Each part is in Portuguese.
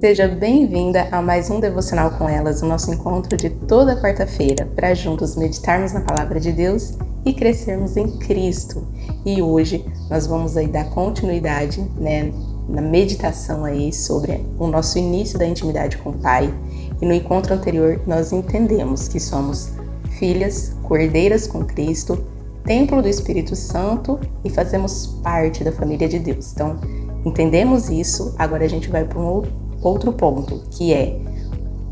Seja bem-vinda a mais um Devocional com Elas, o nosso encontro de toda quarta-feira, para juntos meditarmos na Palavra de Deus e crescermos em Cristo. E hoje nós vamos aí dar continuidade, na meditação aí sobre o nosso início da intimidade com o Pai. E no encontro anterior nós entendemos que somos filhas, cordeiras com Cristo, templo do Espírito Santo e fazemos parte da família de Deus. Então, entendemos isso, agora a gente vai para um outro ponto, que é,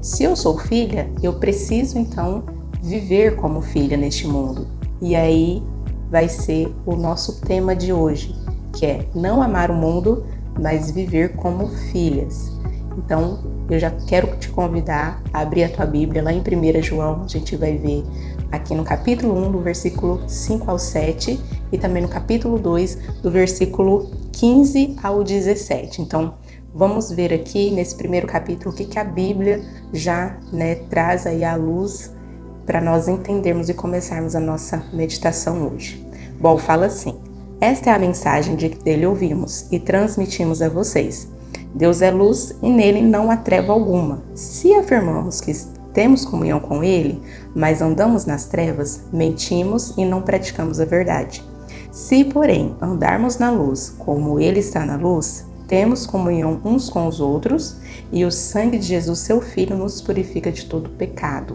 se eu sou filha, eu preciso então viver como filha neste mundo. E aí vai ser o nosso tema de hoje, que é não amar o mundo, mas viver como filhas. Então, eu já quero te convidar a abrir a tua Bíblia lá em 1 João, a gente vai ver aqui no capítulo 1, do versículo 5 ao 7, e também no capítulo 2, do versículo 15 ao 17. Então, vamos ver aqui nesse primeiro capítulo o que a Bíblia já traz aí à luz para nós entendermos e começarmos a nossa meditação hoje. Bom, fala assim: esta é a mensagem de que dele ouvimos e transmitimos a vocês. Deus é luz e nele não há treva alguma. Se afirmamos que temos comunhão com ele, mas andamos nas trevas, mentimos e não praticamos a verdade. Se, porém, andarmos na luz como ele está na luz, temos comunhão uns com os outros e o sangue de Jesus, seu Filho, nos purifica de todo pecado.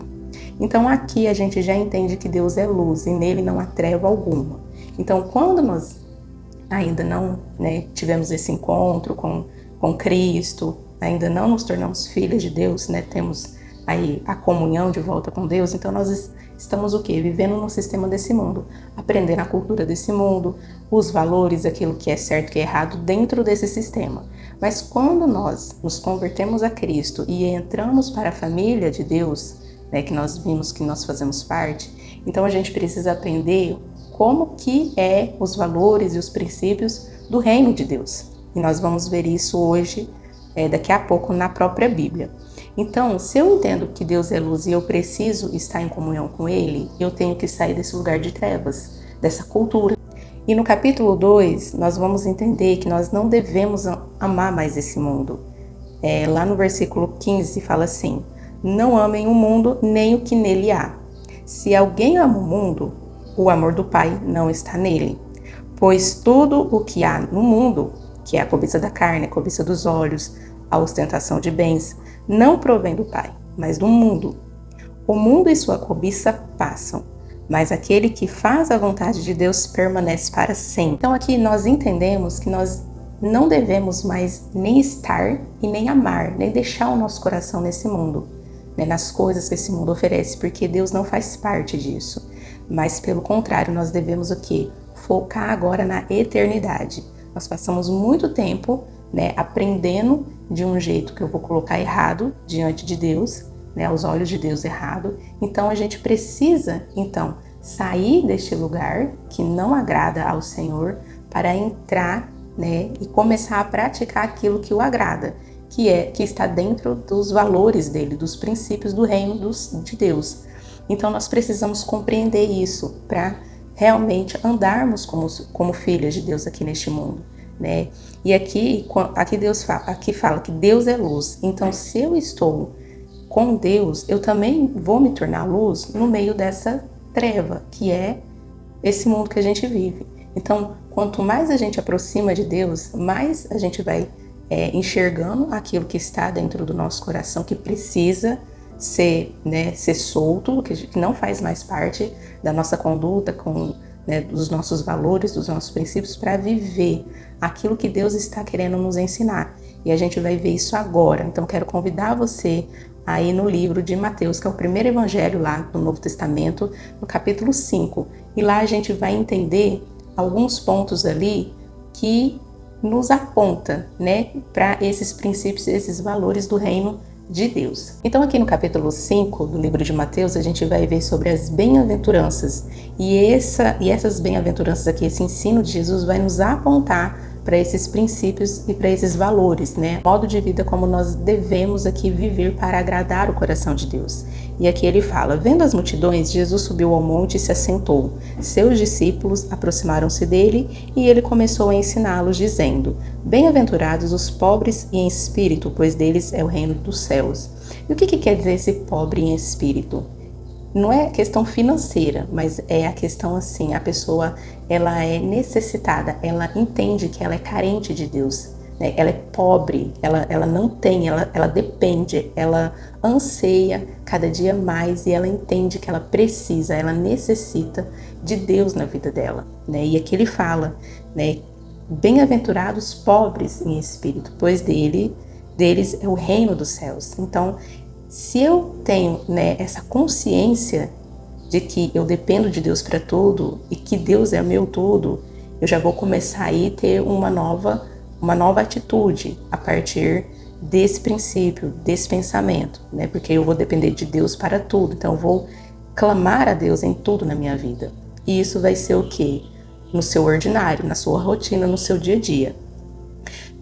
Então aqui a gente já entende que Deus é luz e nele não há treva alguma. Então quando nós ainda não tivemos esse encontro com Cristo, ainda não nos tornamos filhas de Deus, temos aí a comunhão de volta com Deus, então nós estamos o quê? Vivendo no sistema desse mundo, aprendendo a cultura desse mundo, os valores, aquilo que é certo e que é errado dentro desse sistema. Mas quando nós nos convertemos a Cristo e entramos para a família de Deus, que nós vimos que nós fazemos parte, então a gente precisa aprender como que é os valores e os princípios do reino de Deus. E nós vamos ver isso hoje, daqui a pouco, na própria Bíblia. Então, se eu entendo que Deus é luz e eu preciso estar em comunhão com Ele, eu tenho que sair desse lugar de trevas, dessa cultura. E no capítulo 2, nós vamos entender que nós não devemos amar mais esse mundo. Lá no versículo 15 fala assim: não amem o mundo nem o que nele há. Se alguém ama o mundo, o amor do Pai não está nele. Pois tudo o que há no mundo, que é a cobiça da carne, a cobiça dos olhos, a ostentação de bens, não provém do Pai, mas do mundo. O mundo e sua cobiça passam, mas aquele que faz a vontade de Deus permanece para sempre. Então aqui nós entendemos que nós não devemos mais nem estar e nem amar, nem deixar o nosso coração nesse mundo, nas coisas que esse mundo oferece, porque Deus não faz parte disso. Mas pelo contrário, nós devemos o quê? Focar agora na eternidade. Nós passamos muito tempo aprendendo de um jeito que eu vou colocar errado diante de Deus, aos olhos de Deus errado. Então a gente precisa sair deste lugar que não agrada ao Senhor para entrar e começar a praticar aquilo que o agrada, que está dentro dos valores dele, dos princípios do reino de Deus. Então nós precisamos compreender isso para realmente andarmos como filhas de Deus aqui neste mundo. E aqui Deus fala que Deus é luz. Então, se eu estou com Deus, eu também vou me tornar luz no meio dessa treva, que é esse mundo que a gente vive. Então, quanto mais a gente aproxima de Deus, mais a gente vai enxergando aquilo que está dentro do nosso coração, que precisa ser solto, que não faz mais parte da nossa conduta, dos nossos valores, dos nossos princípios, para viver aquilo que Deus está querendo nos ensinar. E a gente vai ver isso agora. Então quero convidar você a ir no livro de Mateus, que é o primeiro evangelho lá do Novo Testamento, no capítulo 5. E lá a gente vai entender alguns pontos ali que nos aponta para esses princípios, esses valores do reino de Deus. Então aqui no capítulo 5 do livro de Mateus a gente vai ver sobre as bem-aventuranças e essas bem-aventuranças aqui, esse ensino de Jesus vai nos apontar para esses princípios e para esses valores, né? Modo de vida como nós devemos aqui viver para agradar o coração de Deus. E aqui ele fala: vendo as multidões, Jesus subiu ao monte e se assentou. Seus discípulos aproximaram-se dele e ele começou a ensiná-los, dizendo: bem-aventurados os pobres em espírito, pois deles é o reino dos céus. E o que quer dizer esse pobre em espírito? Não é questão financeira, mas é a questão assim, a pessoa ela é necessitada, ela entende que ela é carente de Deus, né? Ela é pobre, ela não tem, ela depende, ela anseia cada dia mais e ela entende que ela precisa, ela necessita de Deus na vida dela, né? E aqui ele fala, né? Bem-aventurados pobres em espírito, pois deles é o reino dos céus. Então, se eu tenho, né, essa consciência de que eu dependo de Deus para tudo e que Deus é o meu tudo, eu já vou começar aí a ter uma nova atitude a partir desse princípio, desse pensamento, né? Porque eu vou depender de Deus para tudo, então eu vou clamar a Deus em tudo na minha vida. E isso vai ser o quê? No seu ordinário, na sua rotina, no seu dia a dia.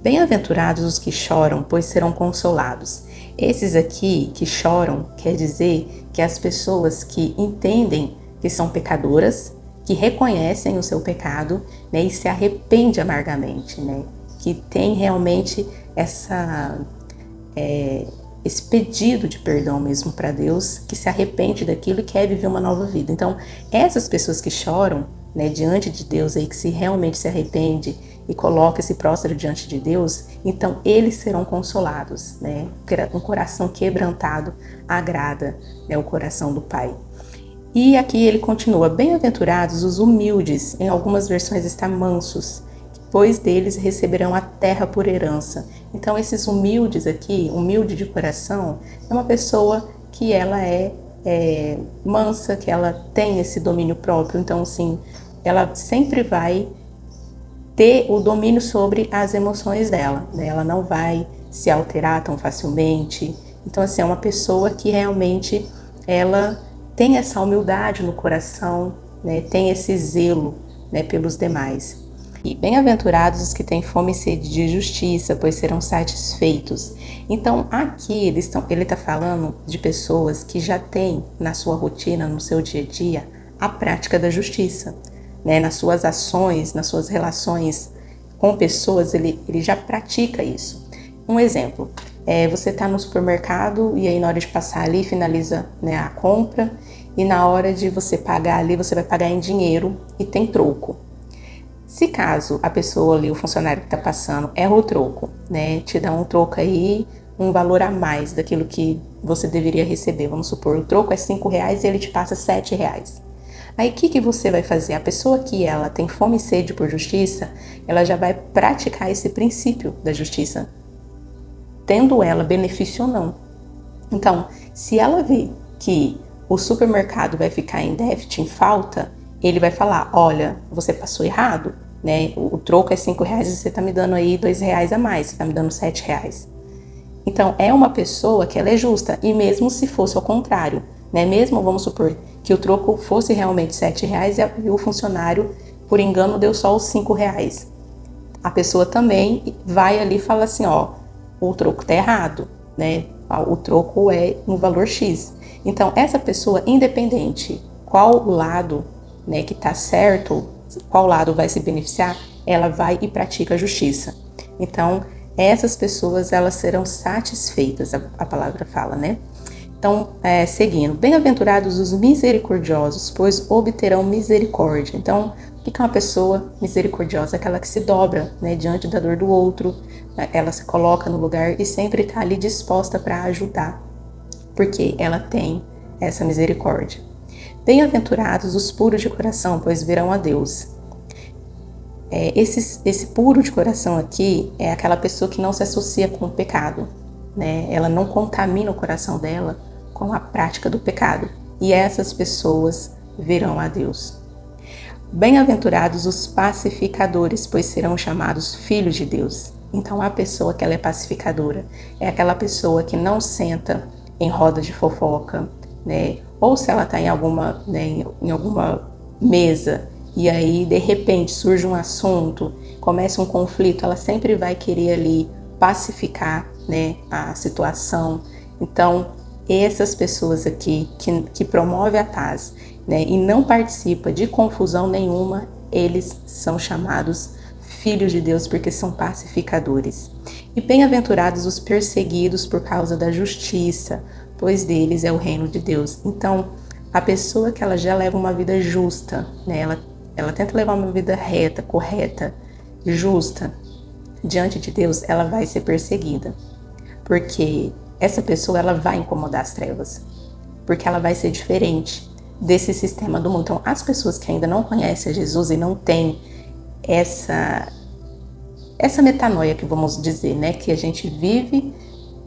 Bem-aventurados os que choram, pois serão consolados. Esses aqui que choram quer dizer que as pessoas que entendem que são pecadoras, que reconhecem o seu pecado, né, e se arrependem amargamente, né, que tem realmente esse pedido de perdão mesmo para Deus, que se arrepende daquilo e quer viver uma nova vida. Então, essas pessoas que choram, né, diante de Deus aí, que se realmente se arrepende e coloca esse próstro diante de Deus, então eles serão consolados, né? Um coração quebrantado agrada, né, o coração do Pai. E aqui ele continua: bem-aventurados os humildes, em algumas versões está mansos, pois deles receberão a terra por herança. Então esses humildes aqui, humilde de coração, é uma pessoa que ela é mansa, que ela tem esse domínio próprio, então assim, ela sempre vai ter o domínio sobre as emoções dela, né? Ela não vai se alterar tão facilmente. Então assim, é uma pessoa que realmente ela tem essa humildade no coração, né? Tem esse zelo, né, pelos demais. E bem-aventurados os que têm fome e sede de justiça, pois serão satisfeitos. Então aqui ele está falando de pessoas que já têm na sua rotina, no seu dia a dia, a prática da justiça, né? Nas suas ações, nas suas relações com pessoas, ele já pratica isso. Um exemplo, você está no supermercado e aí na hora de passar ali, finaliza, né, a compra, e na hora de você pagar ali, você vai pagar em dinheiro e tem troco. Se caso a pessoa ali, o funcionário que está passando, erra o troco, né, te dá um troco aí, um valor a mais daquilo que você deveria receber. Vamos supor, o troco é R$5 e ele te passa R$7. Aí o que você vai fazer? A pessoa que ela tem fome e sede por justiça, ela já vai praticar esse princípio da justiça, tendo ela benefício ou não. Então, se ela vê que o supermercado vai ficar em déficit, em falta, ele vai falar: olha, você passou errado, né? O troco é R$5 e você está me dando aí R$2 a mais, você está me dando R$7. Então, é uma pessoa que ela é justa, e mesmo se fosse ao contrário, né? Mesmo, vamos supor, que o troco fosse realmente R$7 e o funcionário, por engano, deu só os R$5. A pessoa também vai ali e fala assim: ó, o troco tá errado, né? O troco é no valor X. Então, essa pessoa, independente qual lado, né, que tá certo, qual lado vai se beneficiar, ela vai e pratica a justiça. Então, essas pessoas, elas serão satisfeitas, a palavra fala, né? Então, seguindo, bem-aventurados os misericordiosos, pois obterão misericórdia. Então, o que é uma pessoa misericordiosa? Aquela que se dobra, né, diante da dor do outro, ela se coloca no lugar e sempre está ali disposta para ajudar, porque ela tem essa misericórdia. Bem-aventurados os puros de coração, pois verão a Deus. Esse puro de coração aqui é aquela pessoa que não se associa com o pecado, né? Ela não contamina o coração dela com a prática do pecado. E essas pessoas verão a Deus. Bem-aventurados os pacificadores, pois serão chamados filhos de Deus. Então a pessoa que ela é pacificadora é aquela pessoa que não senta em roda de fofoca, né? Ou se ela está em alguma mesa e aí de repente surge um assunto, começa um conflito, ela sempre vai querer ali pacificar, né, a situação. Então, essas pessoas aqui que promovem a paz, né, e não participa de confusão nenhuma, eles são chamados filhos de Deus porque são pacificadores. E bem-aventurados os perseguidos por causa da justiça, pois deles é o reino de Deus. Então, a pessoa que ela já leva uma vida justa, né, ela tenta levar uma vida reta, correta, justa, diante de Deus, ela vai ser perseguida. Porque essa pessoa ela vai incomodar as trevas. Porque ela vai ser diferente desse sistema do mundo. Então, as pessoas que ainda não conhecem Jesus e não têm essa metanoia que vamos dizer, né? Que a gente vive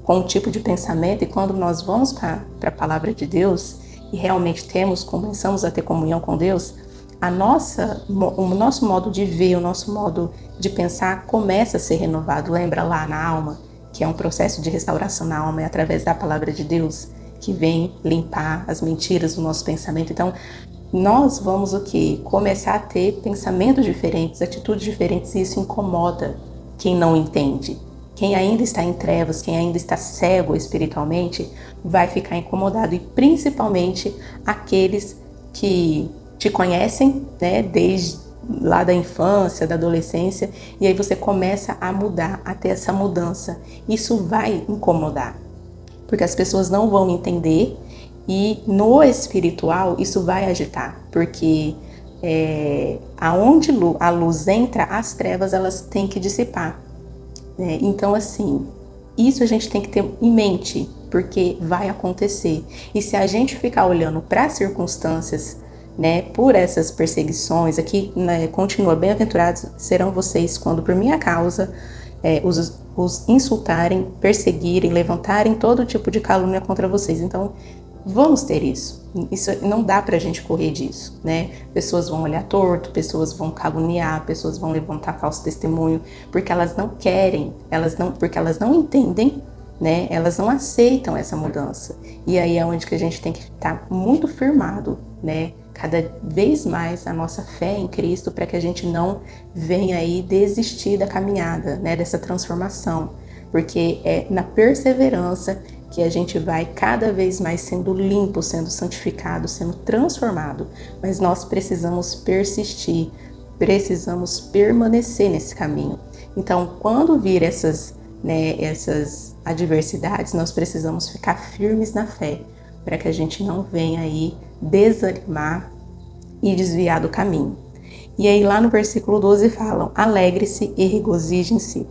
com um tipo de pensamento e quando nós vamos para a palavra de Deus e realmente começamos a ter comunhão com Deus, o nosso modo de ver, o nosso modo de pensar começa a ser renovado. Lembra lá na alma, que é um processo de restauração na alma, é através da palavra de Deus que vem limpar as mentiras do nosso pensamento. Então, nós vamos o quê? Começar a ter pensamentos diferentes, atitudes diferentes, e isso incomoda quem não entende. Quem ainda está em trevas, quem ainda está cego espiritualmente, vai ficar incomodado. E principalmente aqueles que te conhecem, né, desde lá da infância, da adolescência, e aí você começa a mudar, a ter essa mudança. Isso vai incomodar, porque as pessoas não vão entender e no espiritual isso vai agitar, porque aonde a luz entra, as trevas elas têm que dissipar. Então, assim, isso a gente tem que ter em mente, porque vai acontecer. E se a gente ficar olhando para as circunstâncias, né, por essas perseguições, aqui, né, continua, bem-aventurados serão vocês quando por minha causa os insultarem, perseguirem, levantarem todo tipo de calúnia contra vocês. Então, vamos ter isso. Isso não dá pra gente correr disso, né? Pessoas vão olhar torto, pessoas vão caluniar, pessoas vão levantar falso testemunho, porque elas não querem, porque elas não entendem, né? Elas não aceitam essa mudança. E aí é onde que a gente tem que estar muito firmado, né? Cada vez mais a nossa fé em Cristo, para que a gente não venha aí desistir da caminhada, né? Dessa transformação. Porque é na perseverança que a gente vai cada vez mais sendo limpo, sendo santificado, sendo transformado. Mas nós precisamos persistir, precisamos permanecer nesse caminho. Então, quando vir essas adversidades, nós precisamos ficar firmes na fé, para que a gente não venha aí desanimar e desviar do caminho. E aí lá no versículo 12 falam: alegre-se e regozijem-se,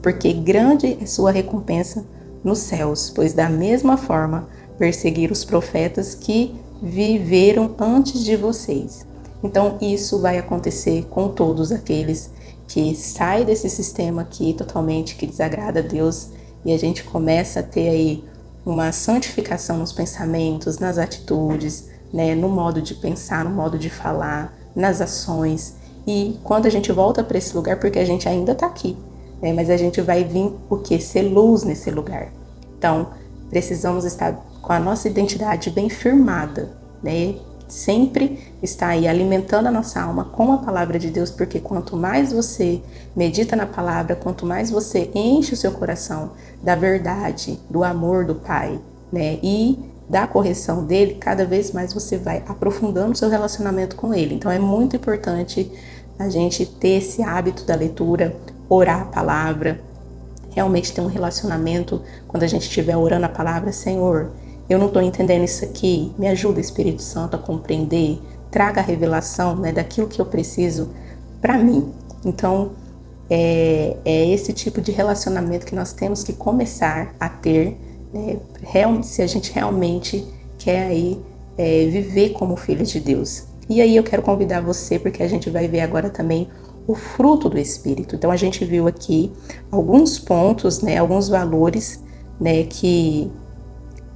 porque grande é sua recompensa nos céus, pois da mesma forma perseguiram os profetas que viveram antes de vocês. Então isso vai acontecer com todos aqueles que saem desse sistema aqui totalmente, que desagrada a Deus, e a gente começa a ter aí uma santificação nos pensamentos, nas atitudes, né, no modo de pensar, no modo de falar, nas ações. E quando a gente volta para esse lugar, porque a gente ainda está aqui, né, mas a gente vai vir o quê? Ser luz nesse lugar. Então, precisamos estar com a nossa identidade bem firmada, né? Sempre estar aí alimentando a nossa alma com a palavra de Deus, porque quanto mais você medita na palavra, quanto mais você enche o seu coração da verdade, do amor do Pai, né, e da correção dele, cada vez mais você vai aprofundando o seu relacionamento com ele. Então é muito importante a gente ter esse hábito da leitura, orar a palavra, realmente ter um relacionamento. Quando a gente estiver orando a palavra: Senhor, eu não estou entendendo isso aqui, me ajuda, Espírito Santo, a compreender, traga a revelação, né, daquilo que eu preciso para mim. Então, é esse tipo de relacionamento que nós temos que começar a ter, né, se a gente realmente quer aí viver como filho de Deus. E aí eu quero convidar você, porque a gente vai ver agora também o fruto do Espírito. Então a gente viu aqui alguns pontos, né, alguns valores, né, que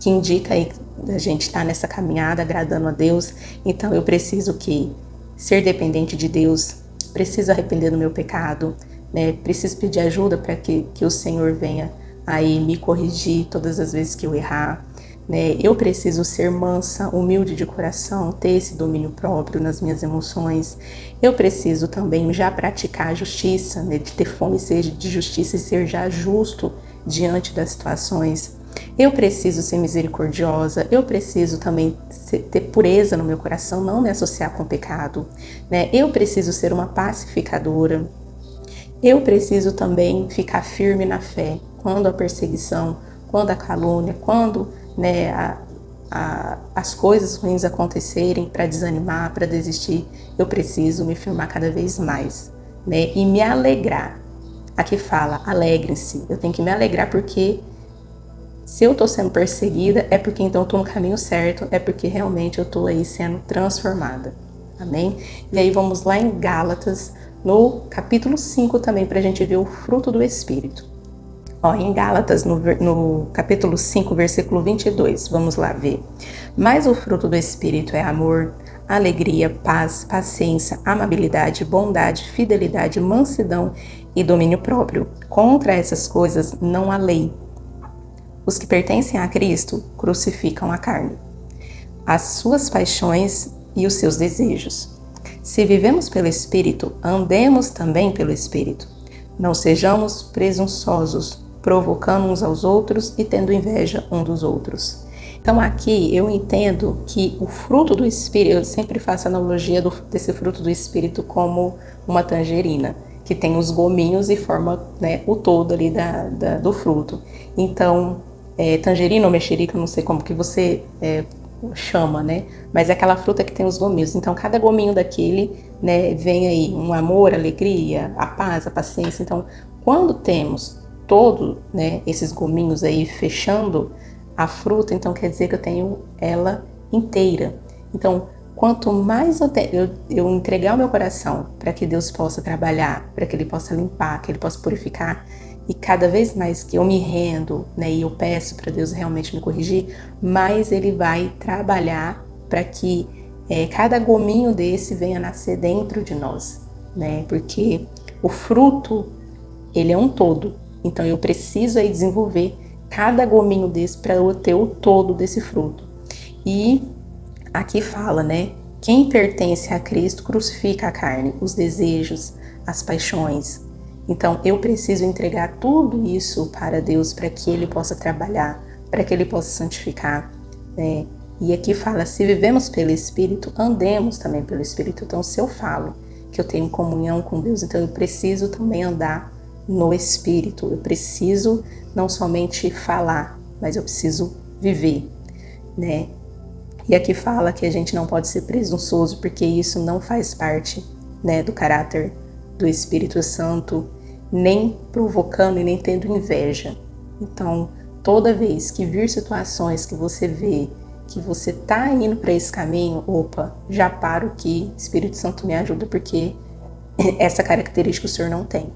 indica aí que a gente está nessa caminhada agradando a Deus. Então eu preciso ser dependente de Deus, preciso arrepender do meu pecado, né, preciso pedir ajuda para que o Senhor venha aí me corrigir todas as vezes que eu errar. né? Eu preciso ser mansa, humilde de coração, ter esse domínio próprio nas minhas emoções. Eu preciso também já praticar a justiça, né? De ter fome e sede de justiça e ser já justo diante das situações. Eu preciso ser misericordiosa, eu preciso também ter pureza no meu coração, não me associar com o pecado, né? Eu preciso ser uma pacificadora. Eu preciso também ficar firme na fé quando a perseguição, quando a calúnia, quando, né, as coisas ruins acontecerem, para desanimar, para desistir. Eu preciso me firmar cada vez mais, né? E me alegrar. Aqui fala, alegre-se. Eu tenho que me alegrar porque se eu estou sendo perseguida, é porque então eu estou no caminho certo, é porque realmente eu estou aí sendo transformada. Amém? E aí vamos lá em Gálatas, no capítulo 5 também, para a gente ver o fruto do Espírito. Ó, em Gálatas, no capítulo 5, versículo 22, vamos lá ver. Mas o fruto do Espírito é amor, alegria, paz, paciência, amabilidade, bondade, fidelidade, mansidão e domínio próprio. Contra essas coisas não há lei. Os que pertencem a Cristo crucificam a carne, as suas paixões e os seus desejos. Se vivemos pelo Espírito, andemos também pelo Espírito. Não sejamos presunçosos, provocando uns aos outros e tendo inveja uns dos outros. Então aqui eu entendo que o fruto do Espírito, eu sempre faço a analogia desse fruto do Espírito como uma tangerina, que tem os gominhos e forma, né, o todo ali do fruto. Então, tangerina ou mexerica, não sei como que você chama, né? Mas é aquela fruta que tem os gominhos. Então, cada gominho daquele, né, vem aí um amor, a alegria, a paz, a paciência. Então, quando temos todo, né, esses gominhos aí fechando a fruta, então quer dizer que eu tenho ela inteira. Então, quanto mais eu entregar o meu coração para que Deus possa trabalhar, para que Ele possa limpar, que Ele possa purificar, e cada vez mais que eu me rendo, né, e eu peço para Deus realmente me corrigir, mais Ele vai trabalhar para que cada gominho desse venha nascer dentro de nós, né? Porque o fruto, ele é um todo. Então eu preciso aí desenvolver cada gominho desse para eu ter o todo desse fruto. E aqui fala, né? Quem pertence a Cristo crucifica a carne, os desejos, as paixões. Então eu preciso entregar tudo isso para Deus, para que Ele possa trabalhar, para que Ele possa santificar, né? E aqui fala, se vivemos pelo Espírito, andemos também pelo Espírito. Então se eu falo que eu tenho comunhão com Deus, então eu preciso também andar no Espírito. Eu preciso não somente falar, mas eu preciso viver, né? E aqui fala que a gente não pode ser presunçoso, porque isso não faz parte, né, do caráter do Espírito Santo, nem provocando e nem tendo inveja. Então, toda vez que vir situações que você vê que você tá indo para esse caminho, opa, já paro que Espírito Santo me ajuda, porque essa característica o Senhor não tem.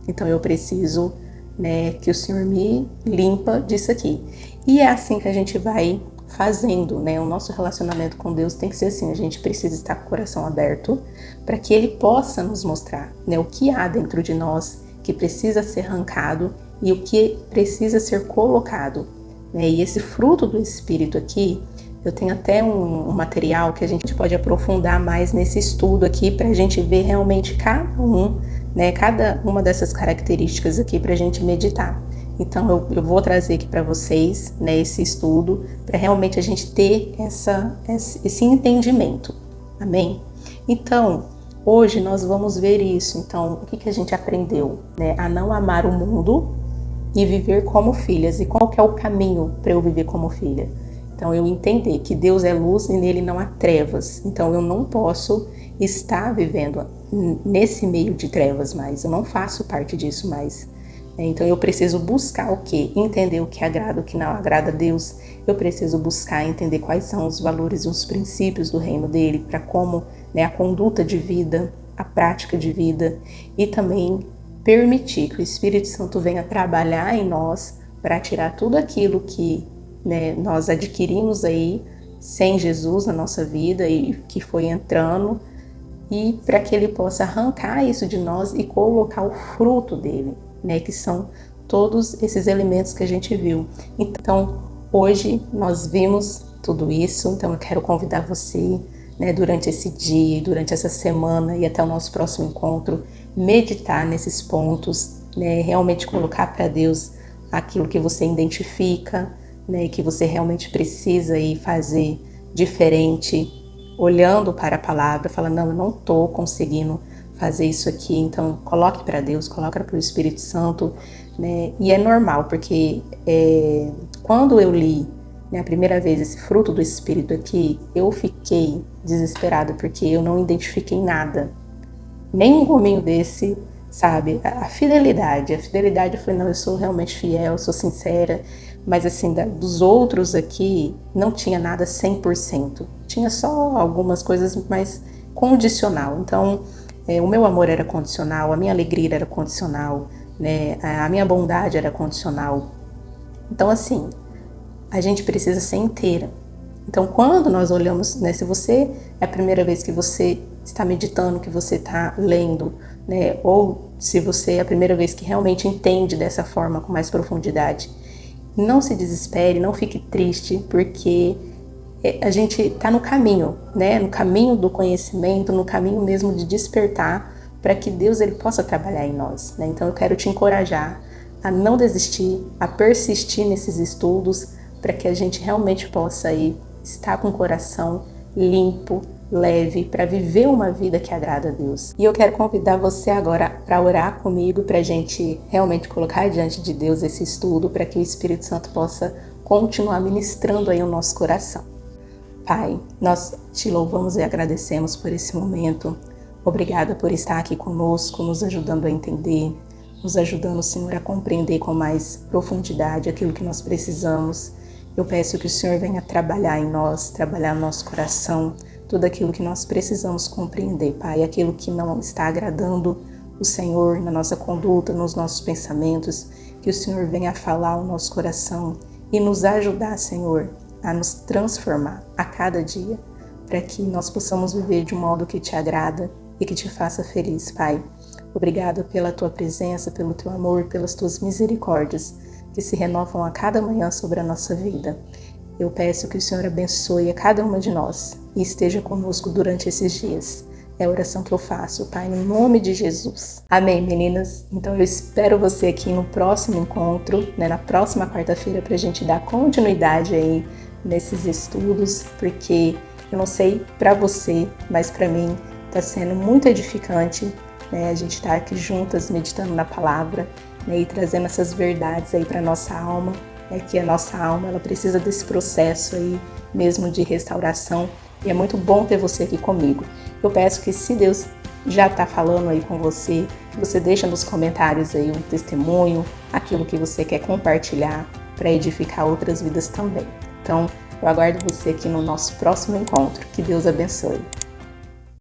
Então eu preciso, né, que o Senhor me limpa disso aqui. E é assim que a gente vai fazendo, né? O nosso relacionamento com Deus tem que ser assim. A gente precisa estar com o coração aberto para que Ele possa nos mostrar, né, o que há dentro de nós que precisa ser arrancado e o que precisa ser colocado, né? E esse fruto do Espírito aqui, eu tenho até um material que a gente pode aprofundar mais nesse estudo aqui para a gente ver realmente cada um, né, cada uma dessas características aqui para a gente meditar. Então eu vou trazer aqui para vocês, né, esse estudo para realmente a gente ter esse entendimento. Amém? Então, hoje nós vamos ver isso. Então, o que a gente aprendeu, né? A não amar o mundo e viver como filhas. E qual que é o caminho para eu viver como filha? Então, eu entender que Deus é luz e nele não há trevas. Então, eu não posso estar vivendo nesse meio de trevas mais. Eu não faço parte disso mais. Então, eu preciso buscar o quê? Entender o que agrada, o que não agrada a Deus. Eu preciso buscar entender quais são os valores e os princípios do reino dele, para como, né, a conduta de vida, a prática de vida, e também permitir que o Espírito Santo venha trabalhar em nós para tirar tudo aquilo que, né, nós adquirimos aí sem Jesus na nossa vida e que foi entrando, e para que ele possa arrancar isso de nós e colocar o fruto dele, né, que são todos esses elementos que a gente viu. Então, Hoje nós vimos tudo isso, então eu quero convidar você, né, durante esse dia, durante essa semana e até o nosso próximo encontro, meditar nesses pontos, né, realmente colocar para Deus aquilo que você identifica, né, que você realmente precisa aí fazer diferente, olhando para a palavra, falando, não, eu não estou conseguindo fazer isso aqui, então coloque para Deus, coloque para o Espírito Santo, né, e é normal, porque quando eu li, né, a primeira vez esse fruto do Espírito aqui, eu fiquei desesperada, porque eu não identifiquei nada, nem um gominho desse, sabe? A fidelidade, eu falei, não, eu sou realmente fiel, eu sou sincera, mas assim, dos outros aqui, não tinha nada 100%, tinha só algumas coisas mais condicional, então o meu amor era condicional, a minha alegria era condicional, né? A minha bondade era condicional, então assim, a gente precisa ser inteira. Então, quando nós olhamos, né, se você é a primeira vez que você está meditando, que você está lendo, né, ou se você é a primeira vez que realmente entende dessa forma com mais profundidade, não se desespere, não fique triste, porque a gente está no caminho, né, no caminho do conhecimento, no caminho mesmo de despertar para que Deus ele possa trabalhar em nós, né? Então, eu quero te encorajar a não desistir, a persistir nesses estudos, para que a gente realmente possa aí estar com o coração limpo, leve, para viver uma vida que agrada a Deus. E eu quero convidar você agora para orar comigo, para a gente realmente colocar diante de Deus esse estudo, para que o Espírito Santo possa continuar ministrando aí o nosso coração. Pai, nós te louvamos e agradecemos por esse momento. Obrigada por estar aqui conosco, nos ajudando a entender, nos ajudando, Senhor, a compreender com mais profundidade aquilo que nós precisamos. Eu peço que o Senhor venha trabalhar em nós, trabalhar no nosso coração, tudo aquilo que nós precisamos compreender, Pai, aquilo que não está agradando o Senhor na nossa conduta, nos nossos pensamentos, que o Senhor venha falar ao nosso coração e nos ajudar, Senhor, a nos transformar a cada dia, para que nós possamos viver de um modo que te agrada e que te faça feliz, Pai. Obrigado pela tua presença, pelo teu amor, pelas tuas misericórdias, que se renovam a cada manhã sobre a nossa vida. Eu peço que o Senhor abençoe a cada uma de nós e esteja conosco durante esses dias. É a oração que eu faço, Pai, no nome de Jesus. Amém, meninas? Então eu espero você aqui no próximo encontro, né, na próxima quarta-feira, para a gente dar continuidade aí nesses estudos, porque eu não sei para você, mas para mim está sendo muito edificante, né, a gente estar aqui juntas meditando na palavra, né, e trazendo essas verdades aí para nossa alma, né, que a nossa alma ela precisa desse processo aí mesmo de restauração, e é muito bom ter você aqui comigo. Eu peço que, se Deus já está falando aí com você, você deixa nos comentários aí um testemunho, aquilo que você quer compartilhar para edificar outras vidas também. Então, eu aguardo você aqui no nosso próximo encontro. Que Deus abençoe.